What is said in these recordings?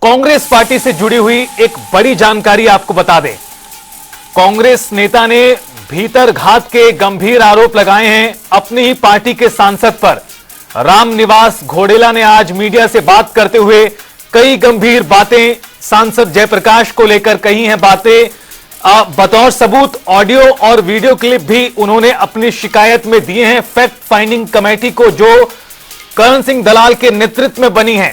Congress party से जुड़ी हुई एक बड़ी जानकारी आपको बता दें। कांग्रेस नेता ने भीतरघात के गंभीर आरोप लगाए हैं अपनी ही पार्टी के सांसद पर। रामनिवास घोडेला ने आज मीडिया से बात करते हुए कई गंभीर बातें सांसद जयप्रकाश को लेकर कही हैं बातें। बतौर सबूत ऑडियो और वीडियो क्लिप भी उन्होंने अपनी शिकायत में दिए हैं फैक्ट फाइंडिंग कमेटी को, जो करण सिंह दलाल के नेतृत्व में बनी है।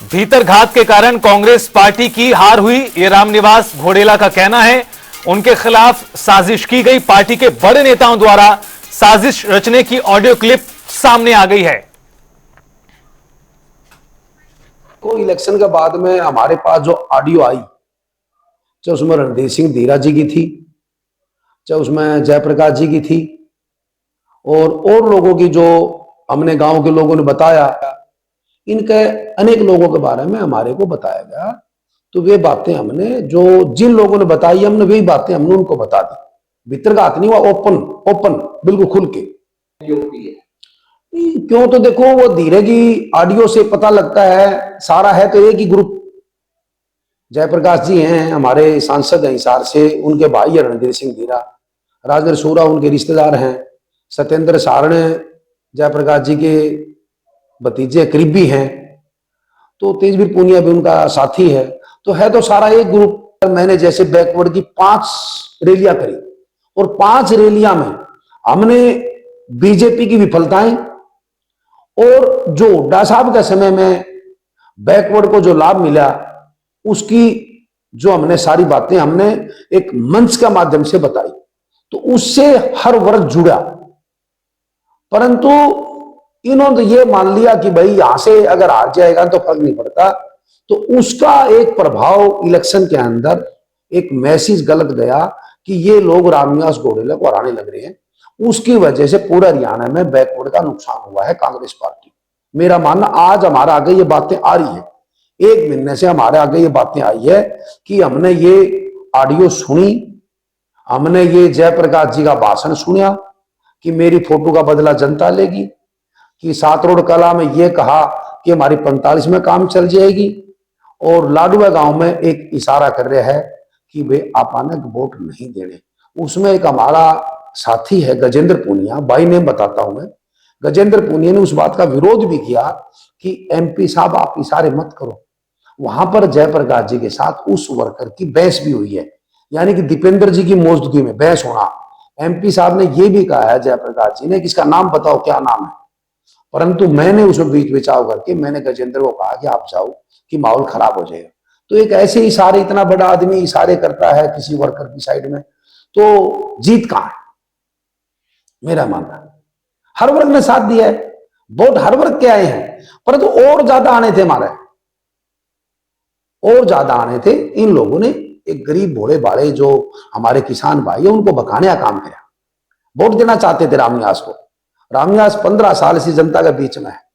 भीतरघात के कारण कांग्रेस पार्टी की हार हुई, ये रामनिवास घोडेला का कहना है। उनके खिलाफ साजिश की गई, पार्टी के बड़े नेताओं द्वारा साजिश रचने की ऑडियो क्लिप सामने आ गई है। को इलेक्शन के बाद में हमारे पास जो ऑडियो आई, चाहे उसमें रणधीर सिंह धीरा जी की थी, चाहे उसमें जयप्रकाश जी की थी, और लोगों की जो हमने गांव के लोगों ने बताया, इनके अनेक लोगों के बारे में हमारे को बताया गया। तो वे बातें हमने जो जिन लोगों ने बताई, हमने वही बातें हमने उनको बता दी। भीतरघात नहीं हुआ, ओपन बिल्कुल खुल के। क्यों? तो देखो, वो धीरे की ऑडियो से पता लगता है, सारा है तो एक ही ग्रुप। जयप्रकाश जी हैं, हमारे सांसद हैं हिसार से, उनके भाई है रणधीर सिंह धीरा, राजनर सूरा उनके रिश्तेदार हैं, सत्येंद्र सारण जयप्रकाश जी के भतीजे करीबी हैं, तो तेजवीर पूनिया भी उनका साथी है तो सारा एक ग्रुप। मैंने जैसे बैकवर्ड की 5 रैलियां करी, और 5 रैलियां में हमने बीजेपी की विफलताएं और जो हुड्डा साहब के समय में बैकवर्ड को जो लाभ मिला, उसकी जो हमने सारी बातें हमने एक मंच के माध्यम से बताई, तो उससे हर वर्ग जुड़ा। परंतु इन्होंने तो ये मान लिया कि भाई यहां से अगर हार जाएगा तो फर्क नहीं पड़ता, तो उसका एक प्रभाव इलेक्शन के अंदर एक मैसेज गलत गया कि ये लोग रामनिवास घोडेला को हराने लग रहे हैं। उसकी वजह से पूरा हरियाणा में बैकवर्ड का नुकसान हुआ है कांग्रेस पार्टी। मेरा मानना, आज हमारे आगे ये बातें आ रही है, 1 महीने से हमारे आगे ये बातें आई है कि हमने ये ऑडियो सुनी, हमने ये जयप्रकाश जी का भाषण सुना कि मेरी फोटो का बदला जनता लेगी, कि 7 रोड कला में ये कहा कि हमारी 45 में काम चल जाएगी, और लाडुआ गांव में एक इशारा कर रहे हैं कि वे आपाने वोट नहीं देने। उसमें एक हमारा साथी है गजेंद्र पूनिया, बाई नेम बताता हूं मैं, गजेंद्र पूनिया ने उस बात का विरोध भी किया कि एमपी साहब आप इशारे मत करो। वहां पर जयप्रकाश जी के साथ उस वर्कर की बहस भी हुई है, यानी कि दीपेंद्र जी की मौजूदगी में बहस होना। एमपी साहब ने यह भी कहा है जयप्रकाश जी ने कि इसका नाम बताओ, क्या नाम है। परंतु मैंने उसमें बीच बिचाव करके मैंने गजेंद्र को कहा कि आप जाओ, कि माहौल खराब हो जाएगा। तो एक ऐसे इशारे, इतना बड़ा आदमी इशारे करता है किसी वर्कर की साइड में, तो जीत कहां है? मेरा मानना, हर वर्ग ने साथ दिया है, वोट हर वर्ग के आए हैं, परंतु और ज्यादा आने थे हमारे, और ज्यादा आने थे। इन लोगों ने एक गरीब भोले भाले जो हमारे किसान भाई है, उनको भगाने का काम किया। वोट देना चाहते थे रामनिवास को। रामनिवास 15 साल से जनता के बीच में है।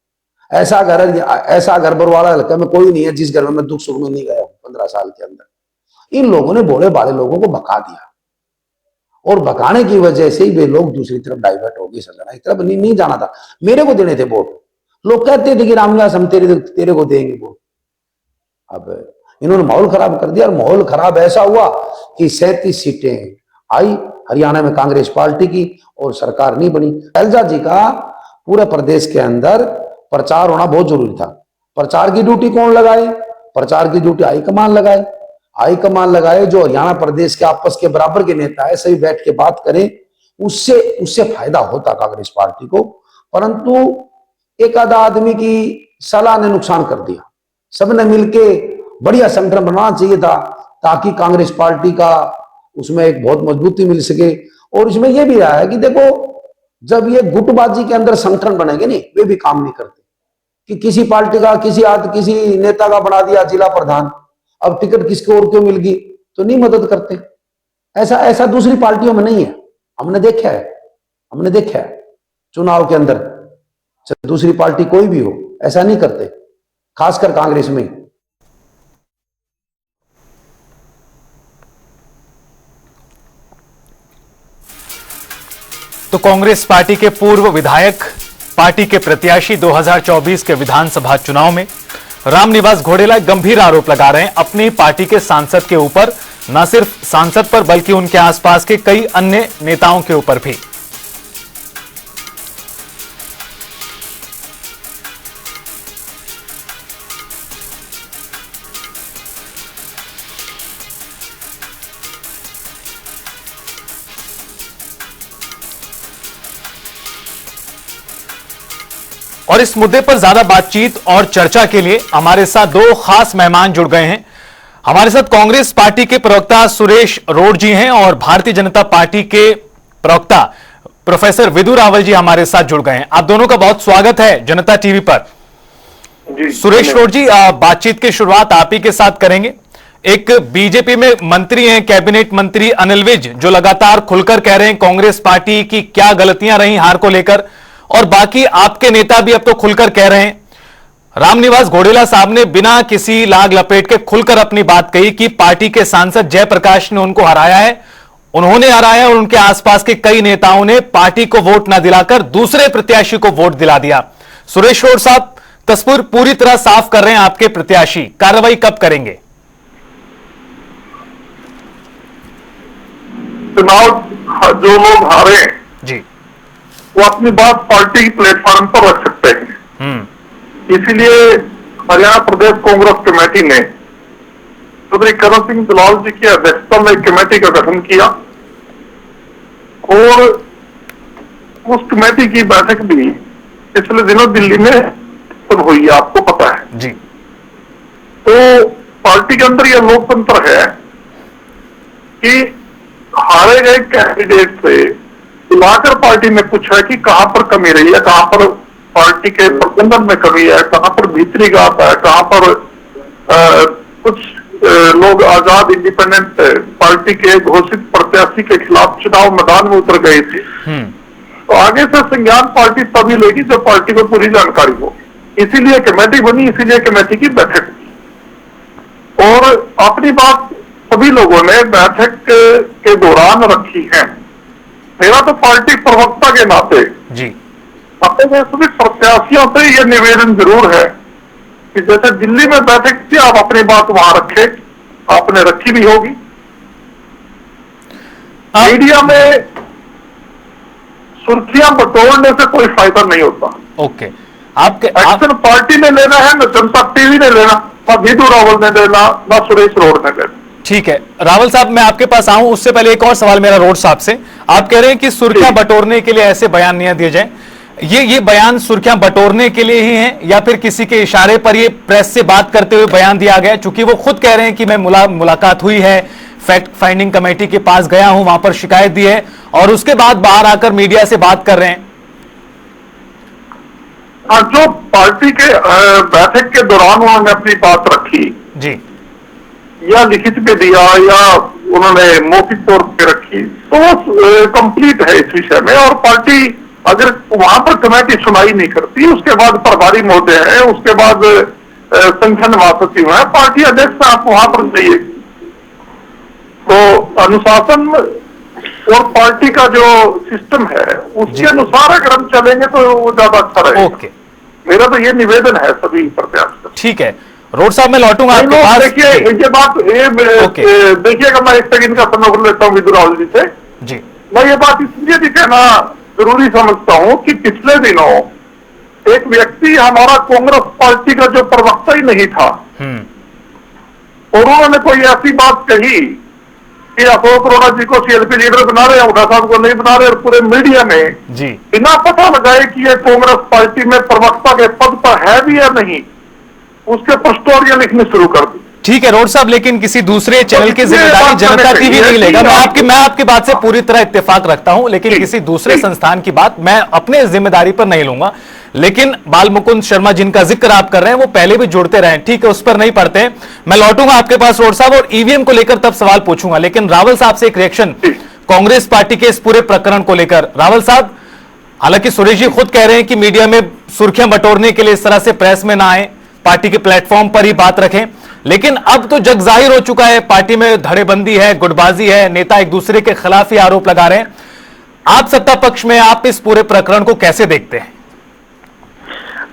ऐसा घर बरवाला हल्का में कोई नहीं है जिस घर में मैं दुख सुख में नहीं गया 15 साल के अंदर। इन लोगों ने भोले भाले लोगों को भगा दिया, और भगाने की वजह से ही वे लोग दूसरी तरफ डाइवर्ट हो गए। सजना की तरफ नहीं जाना था, मेरे को देने थे वोट। लोग कहते थे कि रामनिवास हम तेरे को देंगे वोट। अब इन्होंने माहौल खराब कर दिया, और माहौल खराब ऐसा हुआ कि 37 सीटें आई हरियाणा में कांग्रेस पार्टी की, और सरकार नहीं बनी। शैलजा जी का पूरे प्रदेश के अंदर प्रचार होना बहुत जरूरी था। प्रचार की ड्यूटी कौन लगाए? प्रचार की ड्यूटी हाईकमान लगाए। हाईकमान लगाए, जो हरियाणा प्रदेश के आपस के बराबर के नेता है, सभी बैठ के बात करें, उससे फायदा होता कांग्रेस पार्टी को। परंतु एक आधा आदमी की सलाह ने नुकसान कर दिया। सबने मिलके बढ़िया संगठन बनाना चाहिए था, ताकि कांग्रेस पार्टी का उसमें एक बहुत मजबूती मिल सके। और इसमें यह भी रहा है कि देखो, जब ये गुटबाजी के अंदर संगठन बनेंगे नहीं, वे भी काम नहीं करते। कि किसी पार्टी का किसी नेता का बना दिया जिला प्रधान, अब टिकट किसको और क्यों मिल गई, तो नहीं मदद करते। ऐसा दूसरी पार्टियों में नहीं है। हमने देखा है चुनाव के अंदर, दूसरी पार्टी कोई भी हो, ऐसा नहीं करते, खासकर कांग्रेस में। तो कांग्रेस पार्टी के पूर्व विधायक, पार्टी के प्रत्याशी 2024 के विधानसभा चुनाव में रामनिवास घोडेला गंभीर आरोप लगा रहे हैं अपनी पार्टी के सांसद के ऊपर, न सिर्फ सांसद पर बल्कि उनके आसपास के कई अन्य नेताओं के ऊपर भी। और इस मुद्दे पर ज्यादा बातचीत और चर्चा के लिए हमारे साथ दो खास मेहमान जुड़ गए हैं। हमारे साथ कांग्रेस पार्टी के प्रवक्ता सुरेश रोड जी हैं और भारतीय जनता पार्टी के प्रवक्ता प्रोफेसर विदु रावल जी हमारे साथ जुड़ गए हैं। आप दोनों का बहुत स्वागत है जनता टीवी पर। सुरेश रोड जी, बातचीत की शुरुआत आप ही के साथ करेंगे। एक बीजेपी में मंत्री हैं, कैबिनेट मंत्री अनिल विज, जो लगातार खुलकर कह रहे हैं कांग्रेस पार्टी की क्या गलतियां रही हार को लेकर, और बाकी आपके नेता भी अब तो खुलकर कह रहे हैं। रामनिवास घोडेला साहब ने बिना किसी लाग लपेट के खुलकर अपनी बात कही कि पार्टी के सांसद जयप्रकाश ने उनको हराया है, उन्होंने हराया और उनके आसपास के कई नेताओं ने पार्टी को वोट न दिलाकर दूसरे प्रत्याशी को वोट दिला दिया। सुरेश रोड साहब, तस्वीर पूरी तरह साफ कर रहे हैं आपके प्रत्याशी, कार्रवाई कब करेंगे? चुनाव जो लोग हारे जी, वो अपनी बात पार्टी प्लेटफॉर्म पर रख सकते हैं। इसीलिए हरियाणा प्रदेश कांग्रेस कमेटी ने चौधरी करण सिंह दुलाल जी की अध्यक्षता में एक कमेटी का गठन किया और उस कमेटी की बैठक भी पिछले दिनों दिल्ली में हुई है, आपको पता है जी। तो पार्टी के अंदर यह लोकतंत्र है कि हारे गए कैंडिडेट से बुलाकर पार्टी में पूछा है कि कहां पर कमी रही है, कहां पर पार्टी के प्रबंधन में कमी है, कहां पर भीतरी गाप है, कहां पर कुछ लोग आजाद इंडिपेंडेंट पार्टी के घोषित प्रत्याशी के खिलाफ चुनाव मैदान में उतर गए थे। तो आगे से संज्ञान पार्टी तभी लेगी जब पार्टी को पूरी जानकारी हो। इसीलिए कमेटी बनी, इसीलिए कमेटी की बैठक हुई और अपनी बात सभी लोगों ने बैठक के दौरान रखी है। मेरा तो पार्टी प्रवक्ता के नाते जी अपने सभी प्रत्याशियों से यह निवेदन जरूर है कि जैसे दिल्ली में बैठक थी, आप अपनी बात वहां रखें, आपने रखी भी होगी। मीडिया में सुर्खियां बटोरने से कोई फायदा नहीं होता। ओके, आपके एक्शन पार्टी ने लेना है, न जनता टीवी ने लेना, न विदु रावल ने लेना, न सुरेश रोड ने लेना। ठीक है रावल साहब, मैं आपके पास आऊं उससे पहले एक और सवाल मेरा रोड साहब से। आप कह रहे हैं कि सुर्खियां बटोरने के लिए ऐसे बयान नहीं दिए जाए, ये बयान सुर्खियां बटोरने के लिए ही हैं या फिर किसी के इशारे पर ये प्रेस से बात करते हुए बयान दिया गया? चूंकि वो खुद कह रहे हैं कि मैं मुलाकात हुई है, फैक्ट फाइंडिंग कमेटी के पास गया हूं, वहां पर शिकायत दी है और उसके बाद बाहर आकर मीडिया से बात कर रहे हैं। जो पार्टी के बैठक के दौरान उन्होंने अपनी बात रखी जी, या लिखित पे दिया या उन्होंने मौखिक तौर पे रखी, तो वो कंप्लीट है इस विषय में। और पार्टी अगर वहां पर कमेटी सुनाई नहीं करती, उसके बाद प्रभारी महोदय है, उसके बाद संगठन महासचिव है, पार्टी अध्यक्ष आप वहां पर जाइए। तो अनुशासन और पार्टी का जो सिस्टम है उसके अनुसार अगर हम चलेंगे तो वो ज्यादा अच्छा रहेगा। ओके, मेरा तो ये निवेदन है सभी प्रत्याशी। ठीक है रोड साहब, मैं लौटूंगा आपके पास। देखिए ये बात देखिएगा, मैं एक सेकंड का समय लेता हूँ विदु रावल जी से जी। मैं ये बात इसलिए भी कहना जरूरी समझता हूँ कि पिछले दिनों एक व्यक्ति हमारा कांग्रेस पार्टी का जो प्रवक्ता ही नहीं था और उन्होंने कोई ऐसी बात कही कि अशोक अरोड़ा जी को सीएलपी लीडर बना रहे, हुड्डा साहब को नहीं बना रहे, और पूरे मीडिया में जी बिना पता लगाए कि ये कांग्रेस पार्टी में प्रवक्ता के पद पर है भी या नहीं, उसके पर स्टोरियां लिखनी शुरू कर दी। ठीक है रोड साहब, लेकिन किसी दूसरे चैनल की जिम्मेदारी जनता टीवी नहीं लेगा। मैं आपकी बात से पूरी तरह इत्तेफाक रखता हूं, लेकिन किसी दूसरे संस्थान की बात मैं अपने जिम्मेदारी पर नहीं लूंगा। लेकिन बाल मुकुंद शर्मा जिनका जिक्र आप कर रहे हैं वो पहले भी जुड़ते रहे, ठीक है, उस पर नहीं पड़ते। मैं लौटूंगा आपके पास रोड साहब और ईवीएम को लेकर तब सवाल पूछूंगा। लेकिन रावल साहब से एक रिएक्शन कांग्रेस पार्टी के इस पूरे प्रकरण को लेकर। रावल साहब, हालांकि सुरेश जी खुद कह रहे हैं कि मीडिया में सुर्खियां बटोरने के लिए इस तरह से प्रेस में ना आए, पार्टी के प्लेटफॉर्म पर ही बात रखें, लेकिन अब तो जग जाहिर हो चुका है, पार्टी में धड़ेबंदी है, गुटबाजी है, नेता एक दूसरे के खिलाफ ही आरोप लगा रहे हैं। आप सत्ता पक्ष में आप इस पूरे प्रकरण को कैसे देखते हैं?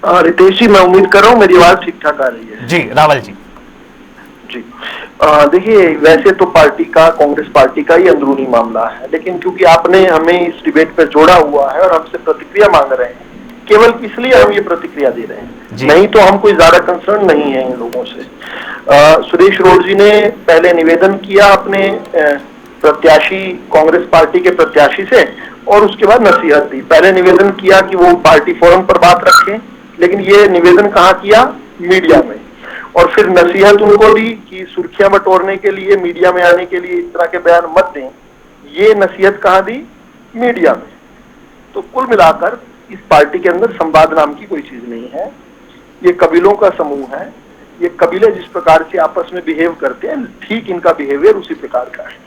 रितेश जी, मैं उम्मीद कर रहा हूँ मेरी आवाज ठीक ठाक आ रही है। जी रावल जी। जी, देखिए, वैसे तो पार्टी का, कांग्रेस पार्टी का ही अंदरूनी मामला है, लेकिन क्योंकि आपने हमें इस डिबेट पर जोड़ा हुआ है और हमसे प्रतिक्रिया मांग रहे हैं, केवल इसलिए हम ये प्रतिक्रिया दे रहे हैं, नहीं तो हम कोई ज्यादा कंसर्न नहीं है इन लोगों से। सुरेश रोड जी ने पहले निवेदन किया अपने प्रत्याशी, कांग्रेस पार्टी के प्रत्याशी से, और उसके बाद नसीहत दी। पहले निवेदन किया कि वो पार्टी फोरम पर बात रखें, लेकिन ये निवेदन कहाँ किया? मीडिया में। और फिर नसीहत उनको दी कि सुर्खियां बटोरने के लिए, मीडिया में आने के लिए इस तरह के बयान मत दें। ये नसीहत कहाँ दी? मीडिया में। तो कुल मिलाकर इस पार्टी के अंदर संवाद नाम की कोई चीज नहीं है। ये कबीलों का समूह है। ये कबीले जिस प्रकार से आपस में बिहेव करते हैं, ठीक इनका बिहेवियर उसी प्रकार का है।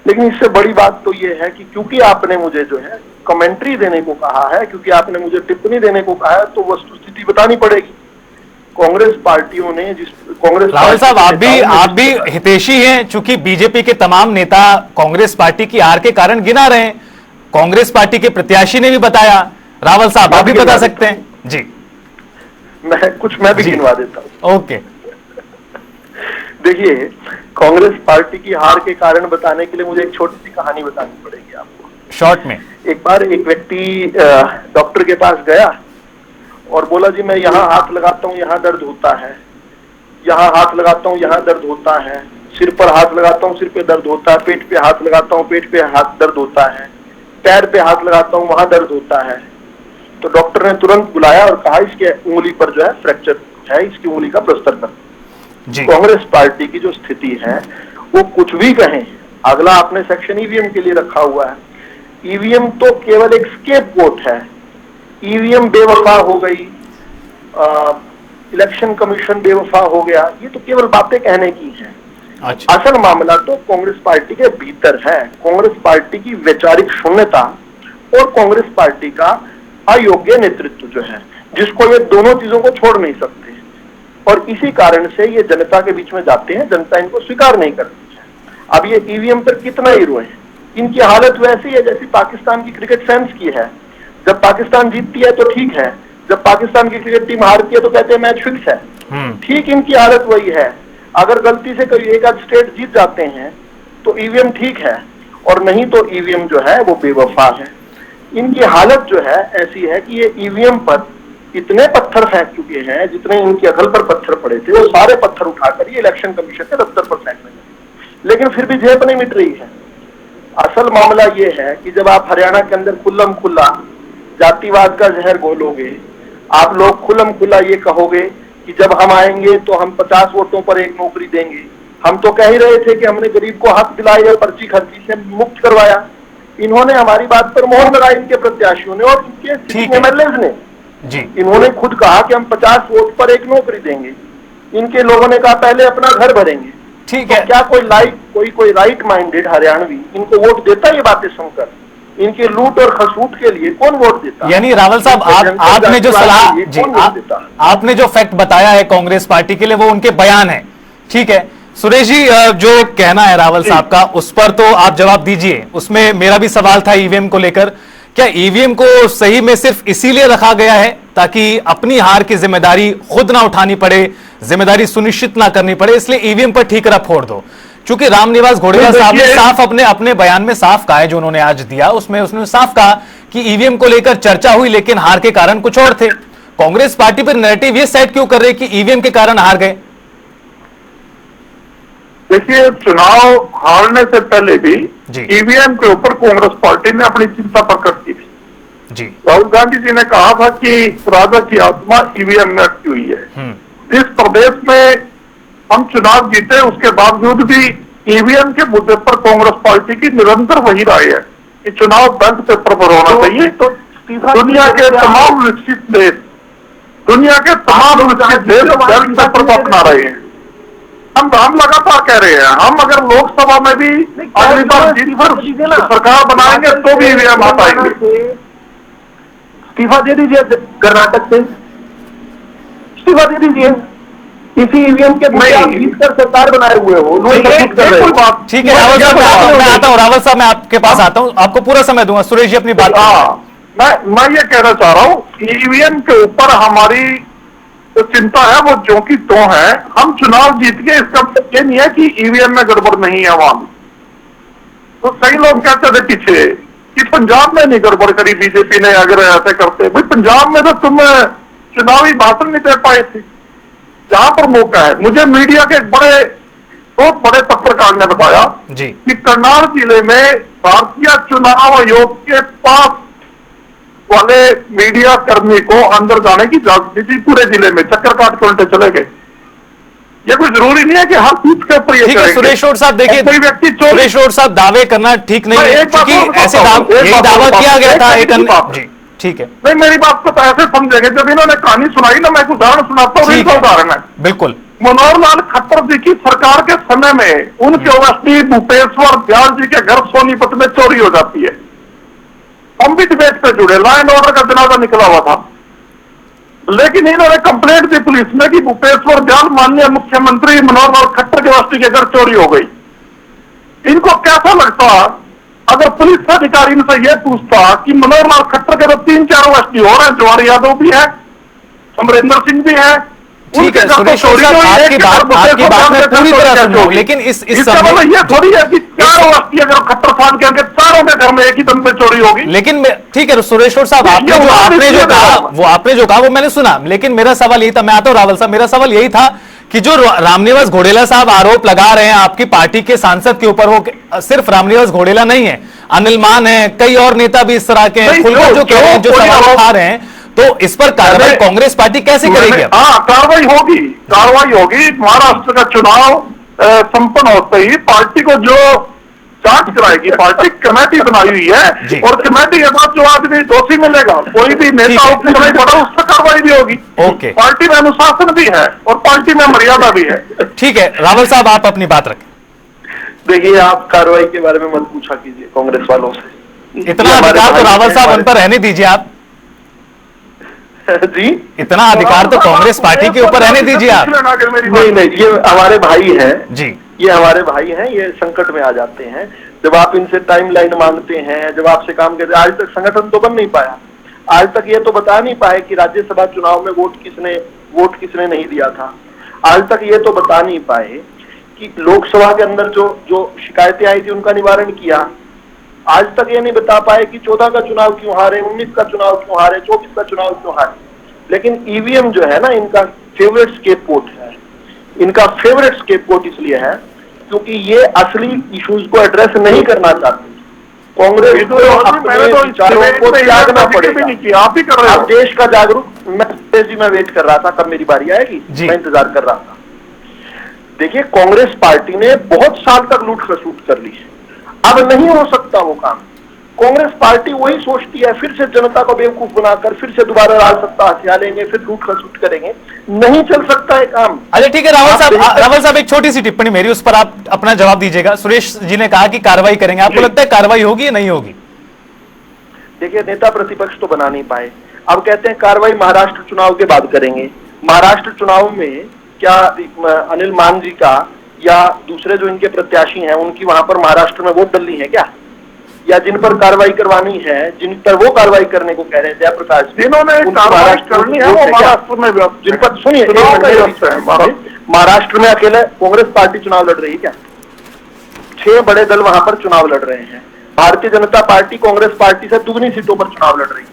लेकिन इससे बड़ी बात तो ये है कि क्योंकि आपने मुझे जो है कमेंट्री देने को कहा है, क्योंकि आपने मुझे टिप्पणी देने को कहा है, तो वस्तुस्थिति बतानी पड़ेगी। कांग्रेस पार्टियों ने कांग्रेस राहुल साहब, आप भी हितैषी हैं, चूंकि बीजेपी के तमाम नेता कांग्रेस पार्टी की हार के कारण गिना रहे हैं। कांग्रेस पार्टी के प्रत्याशी ने भी बताया। रावल साहब, आप भी बता सकते हैं जी। मैं भी गिनवा देता हूं। ओके। देखिए, कांग्रेस पार्टी की हार के कारण बताने के लिए मुझे एक छोटी सी कहानी बतानी पड़ेगी आपको, शॉर्ट में। एक बार एक व्यक्ति डॉक्टर के पास गया और बोला, जी मैं यहाँ हाथ लगाता हूँ, यहाँ दर्द होता है, यहाँ हाथ लगाता हूँ, यहाँ दर्द होता है, सिर पर हाथ लगाता हूँ, सिर पे दर्द होता है, पेट पे हाथ लगाता हूँ, पेट पे हाथ दर्द होता है, पैर पे हाथ लगाता हूँ, वहां दर्द होता है। तो डॉक्टर ने तुरंत बुलाया और कहा, इसके उंगली पर जो है फ्रैक्चर है, इसकी उंगली का प्लास्टर कर। कांग्रेस पार्टी की जो स्थिति है, वो कुछ भी कहें, अगला आपने सेक्शन ईवीएम के लिए रखा हुआ है। ईवीएम तो केवल एक स्केपगोट है। ईवीएम बेवफा हो गई, इलेक्शन कमीशन बेवफा हो गया, ये तो केवल बातें कहने की हैं। अच्छा। असल मामला तो कांग्रेस पार्टी के भीतर है। कांग्रेस पार्टी की वैचारिक शून्यता और कांग्रेस पार्टी का अयोग्य नेतृत्व जो है, जिसको ये दोनों चीजों को छोड़ नहीं सकते, और इसी कारण से ये जनता के बीच में जाते हैं, जनता इनको स्वीकार नहीं करती है। अब ये ईवीएम पर कितना ही रोए, इनकी हालत वैसी है जैसी पाकिस्तान की क्रिकेट फैंस की है। जब पाकिस्तान जीतती है तो ठीक है, जब पाकिस्तान की क्रिकेट टीम हारती है तो कहते हैं मैच फिक्स है। ठीक इनकी हालत वही है। अगर गलती से कोई एक आध स्टेट जीत जाते हैं तो ईवीएम ठीक है, और नहीं तो ईवीएम जो है वो बेवफा है। इनकी हालत जो है ऐसी है कि ये ईवीएम पर इतने पत्थर फेंक चुके हैं, जितने इनकी अकल पर पत्थर पड़े थे, वो सारे पत्थर उठाकर ये इलेक्शन कमीशन के दफ्तर पर फेंकने लगे, लेकिन फिर भी जेब नहीं मिट रही है। असल मामला ये है कि जब आप हरियाणा के अंदर खुल्लम खुल्ला जातिवाद का जहर घोलोगे, आप लोग खुल्लम खुल्ला ये कहोगे कि जब हम आएंगे तो हम 50 वोटों पर एक नौकरी देंगे। हम तो कह ही रहे थे कि हमने गरीब को हक दिलाया, पर्ची खर्ची से मुक्त करवाया। इन्होंने हमारी बात पर मोहर लगाई, इनके प्रत्याशियों ने और इनके एमएलएज ने जी। इन्होंने खुद कहा कि हम 50 वोट पर एक नौकरी देंगे। इनके लोगों ने कहा पहले अपना घर भरेंगे। ठीक है। तो क्या कोई राइट माइंडेड हरियाणवी इनको वोट देता? ये बातें सुनकर इनके लूट और खसूट के लिए कौन वोट देता? यानी रावल साहब, आपने जो सलाह जी, आपने जो फैक्ट बताया है कांग्रेस पार्टी के लिए, वो उनके बयान है। ठीक है सुरेश जी, जो कहना है रावल साहब का, उस पर तो आप जवाब दीजिए। उसमें मेरा भी सवाल था ईवीएम को लेकर। क्या ईवीएम को सही में सिर्फ इसीलिए रखा गया है ताकि अपनी हार की जिम्मेदारी खुद ना उठानी पड़े, जिम्मेदारी सुनिश्चित ना करनी पड़े, इसलिए ईवीएम पर ठीकरा फोड़ दो? चूंकि रामनिवास घोड़ेला साहब ने साफ अपने बयान में साफ कहा है, जो उन्होंने आज दिया उसमें उसने साफ कहा कि ईवीएम को लेकर चर्चा हुई, लेकिन हार के कारण कुछ और थे। कांग्रेस पार्टी पर नैरेटिव ये सेट क्यों कर रहे कि ईवीएम के कारण हार गए? देखिए, चुनाव हारने से पहले भी ईवीएम के ऊपर कांग्रेस पार्टी ने अपनी चिंता प्रकट की थी जी। राहुल गांधी जी ने कहा था कि राजा की आत्मा ईवीएम में अटकी हुई है। जिस प्रदेश में हम चुनाव जीते, उसके बावजूद भी ईवीएम के मुद्दे पर कांग्रेस पार्टी की निरंतर वही राय है कि चुनाव बैंक पेपर पर होना चाहिए। तो दुनिया के तमाम विकसित देश बैंक पेपर को अपना रहे हैं। हम लगातार कह रहे हैं, हम अगर लोकसभा में भी अगली बार जीतकर सरकार बनाएंगे तो भी ईवीएम हटाएंगे। इस्तीफा दे दीजिए कर्नाटक से, इस्तीफा दे दीजिए। इसी ईवीएम के जीत कर सरकार बनाए हुए हो। ठीक है रावल साहब, मैं आता हूँ। रावल साहब, मैं आपके पास आता हूँ, आपको पूरा समय दूंगा। सुरेश जी अपनी बात। मैं ये कहना चाह रहा हूं, ईवीएम के ऊपर हमारी जो चिंता है वो जो की तो है। हम चुनाव जीत गए, इसका मतलब ये नहीं है कि ईवीएम में गड़बड़ नहीं है। वहां तो कई लोग कहते थे पीछे कि पंजाब में नहीं गड़बड़ करी बीजेपी ने, अगर ऐसे करते। भाई पंजाब में तो तुम चुनावी भाषण नहीं दे पाए थे। जहां पर मौका है, मुझे मीडिया के बहुत बड़े पत्रकार ने बताया जी कि करनाल जिले में भारतीय चुनाव आयोग के पास वाले मीडिया कर्मी को अंदर जाने की इजाजत दी थी। पूरे जिले में चक्कर काट के उल्टे चले गए। ये कोई जरूरी नहीं है कि हर चीज के ऊपर ये ठीक है सुरेश और साहब, देखिए कोई व्यक्ति सुरेश और साहब दावे करना ठीक नहीं है, क्योंकि ऐसे यही दावा किया गया था एक जी ठीक है। नहीं, मेरी बात को तो ऐसे समझेंगे, जब इन्होंने कहानी सुनाई ना, मैं एक उदाहरण सुनाता हूँ। इनका उदाहरण है बिल्कुल मनोहर लाल खट्टर जी की सरकार के समय में उनके ओवैसी भूपेश्वर दयाल जी के घर सोनीपत में चोरी हो जाती है। हम भी डिबेट पे जुड़े, लॉ एंड ऑर्डर का जनाजा निकला हुआ था, लेकिन इन्होंने कंप्लेंट दी पुलिस में कि भूपेश्वर दयाल माननीय मुख्यमंत्री मनोहर लाल खट्टर के वस्ती के घर चोरी हो गई। इनको कैसा लगता अगर पुलिस अधिकारी इनसे यह पूछता कि मनोहर लाल खट्टर के तो 3-4 वस्ती और हैं, जवाहर यादव भी है, अमरिंदर सिंह भी है। ठीक है सुरेश साहब, आपकी बात में पूरी तरह समझ, लेकिन इस समय ये थोड़ी है कि 4 वस्ती अगर खट्टर खान के चारों के घर में एक ही दम पे चोरी होगी। लेकिन ठीक है सुरेश साहब, आपने जो कहा वो मैंने सुना, लेकिन मेरा सवाल यही था, मैं आता हूं रावल साहब, मेरा सवाल यही था कि जो रामनिवास घोडेला साहब आरोप लगा रहे हैं आपकी पार्टी के सांसद के ऊपर, वो सिर्फ रामनिवास घोडेला नहीं है, अनिल मान है, कई और नेता भी इस तरह के हैं, खुलकर जो कह रहे हैं, जो सवाल उठा रहे हैं, तो इस पर कार्रवाई कांग्रेस पार्टी कैसे करेगी? हाँ, कार्रवाई होगी। महाराष्ट्र का चुनाव संपन्न होते ही पार्टी को जो जांच कराएगी, पार्टी कमेटी बनाई हुई है, और कमेटी के बाद जो आदमी दोषी मिलेगा, कोई भी नेता उसमें नहीं पड़ा, उस पर कार्रवाई भी होगी। ओके, पार्टी में अनुशासन भी है और पार्टी में मर्यादा भी है। ठीक है रावल साहब, आप अपनी बात रखें। देखिए, आप कार्रवाई के बारे में मत पूछा कीजिए कांग्रेस वालों से। इतना अधिकार तो रावल साहब उन पर रहने दीजिए आप जी, इतना अधिकार तो कांग्रेस पार्टी के ऊपर रहने दीजिए आप। नहीं, ये हमारे भाई हैं जी, ये हमारे भाई हैं, ये संकट में आ जाते हैं जब आप इनसे टाइमलाइन मांगते हैं, जब आपसे काम करते हैं। आज तक संगठन तो बन नहीं पाया, आज तक ये तो बता नहीं पाए कि राज्यसभा चुनाव में वोट किसने नहीं दिया था। आज तक ये तो बता नहीं पाए कि लोकसभा के अंदर जो शिकायतें आई थी उनका निवारण किया। आज तक ये नहीं बता पाए कि 14 का चुनाव क्यों हारे, 19 का चुनाव क्यों हारे, 24 का चुनाव क्यों हारे। लेकिन ईवीएम जो है ना, इनका फेवरेट स्केपगोट है। इनका फेवरेट स्केपगोट इसलिए है क्योंकि ये असली इश्यूज को एड्रेस नहीं करना चाहते। कांग्रेस को अपने विचारों को त्यागना पड़ेगा। आप ही कर रहे हो। देश का जागरूक, मैं वेट कर रहा था कब मेरी बारी आएगी, मैं इंतजार कर रहा था। देखिए, कांग्रेस पार्टी ने बहुत साल तक लूट खसूट कर ली, अब नहीं हो सकता वो काम। कांग्रेस पार्टी वही सोचती है, फिर से जनता को बेवकूफ बनाकर फिर से दोबारा राज सत्ता हथिया लेंगे, फिर लूट खसूट करेंगे। नहीं चल सकता है काम। अच्छा ठीक है रावल साहब, एक छोटी सी टिप्पणी मेरी, उस पर आप अपना जवाब दीजिएगा। सुरेश जी ने कहा कि कार्रवाई करेंगे, आपको लगता है कार्रवाई होगी या नहीं होगी? देखिए, नेता प्रतिपक्ष तो बना नहीं पाए, अब कहते हैं कार्रवाई महाराष्ट्र चुनाव के बाद करेंगे। महाराष्ट्र चुनाव में क्या अनिल मान जी का या दूसरे जो इनके प्रत्याशी हैं उनकी वहां पर महाराष्ट्र में वोट डलनी है क्या? या जिन पर कार्रवाई करवानी है, जिन पर वो कार्रवाई करने को कह रहे हैं जयप्रकाश, जिन्होंने कार्रवाई करनी है वो महाराष्ट्र में, जिन पर सुनिए, महाराष्ट्र में अकेले कांग्रेस पार्टी चुनाव लड़ रही है क्या? 6 बड़े दल वहां पर चुनाव लड़ रहे हैं। भारतीय जनता पार्टी कांग्रेस पार्टी से दुगनी सीटों पर चुनाव लड़ रही है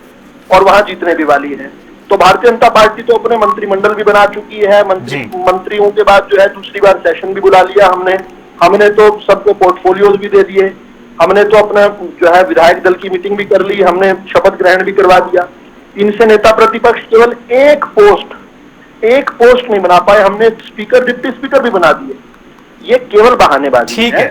और वहां जीतने भी वाली है। तो भारतीय जनता पार्टी तो अपने मंत्रिमंडल भी बना चुकी है, मंत्रियों के बाद जो है दूसरी बार सेशन भी बुला लिया हमने तो सबको पोर्टफोलियोज भी दे दिए, हमने तो अपना जो है विधायक दल की मीटिंग भी कर ली, हमने शपथ ग्रहण भी करवा दिया। इनसे नेता प्रतिपक्ष केवल एक पोस्ट नहीं बना पाए, हमने स्पीकर डिप्टी स्पीकर भी बना दिए। ये केवल बहानेबाजी है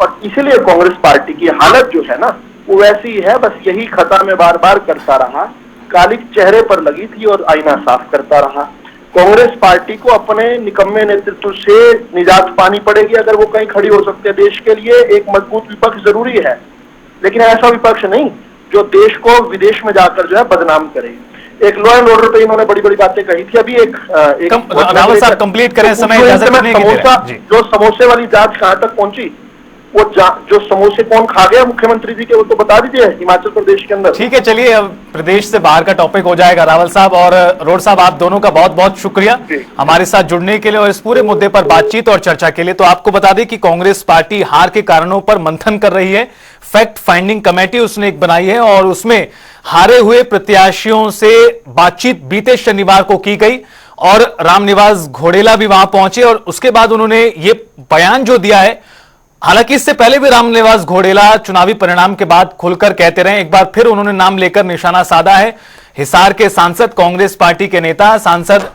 और इसीलिए कांग्रेस पार्टी की हालत जो है ना वो वैसी है। बस यही खता में बार बार करता रहा, कालिक चेहरे पर लगी थी और आईना साफ करता रहा। कांग्रेस पार्टी को अपने निकम्मे नेतृत्व से निजात पानी पड़ेगी अगर वो कहीं खड़ी हो सकते हैं। देश के लिए एक मजबूत विपक्ष जरूरी है, लेकिन ऐसा विपक्ष नहीं जो देश को विदेश में जाकर जो है बदनाम करे। एक लॉ एंड ऑर्डर पे इन्होंने बड़ी बड़ी बातें कही थी। अभी एक रावल साहब कंप्लीट करें, समय इजाजत नहीं दे रहा। जो समोसे वाली जांच कहां तक पहुंची, वो जो समोसे कौन खा गया मुख्यमंत्री जी के, वो तो बता दीजिए हिमाचल प्रदेश के अंदर। ठीक है, चलिए अब प्रदेश से बाहर का टॉपिक हो जाएगा। रावल साहब और रोड साहब, आप दोनों का बहुत बहुत शुक्रिया हमारे साथ जुड़ने के लिए और इस पूरे मुद्दे पर बातचीत और चर्चा के लिए। तो आपको बता दें कि कांग्रेस पार्टी हार के कारणों पर मंथन कर रही है। फैक्ट फाइंडिंग कमेटी उसने एक बनाई है और उसमें हारे हुए प्रत्याशियों से बातचीत बीते शनिवार को की गई और रामनिवास घोडेला भी वहां पहुंचे और उसके बाद उन्होंने ये बयान जो दिया है, हालांकि इससे पहले भी रामनिवास घोडेला चुनावी परिणाम के बाद खुलकर कहते रहे, एक बार फिर उन्होंने नाम लेकर निशाना साधा है हिसार के सांसद, कांग्रेस पार्टी के नेता सांसद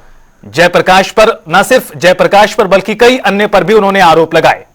जयप्रकाश पर। न सिर्फ जयप्रकाश पर बल्कि कई अन्य पर भी उन्होंने आरोप लगाए।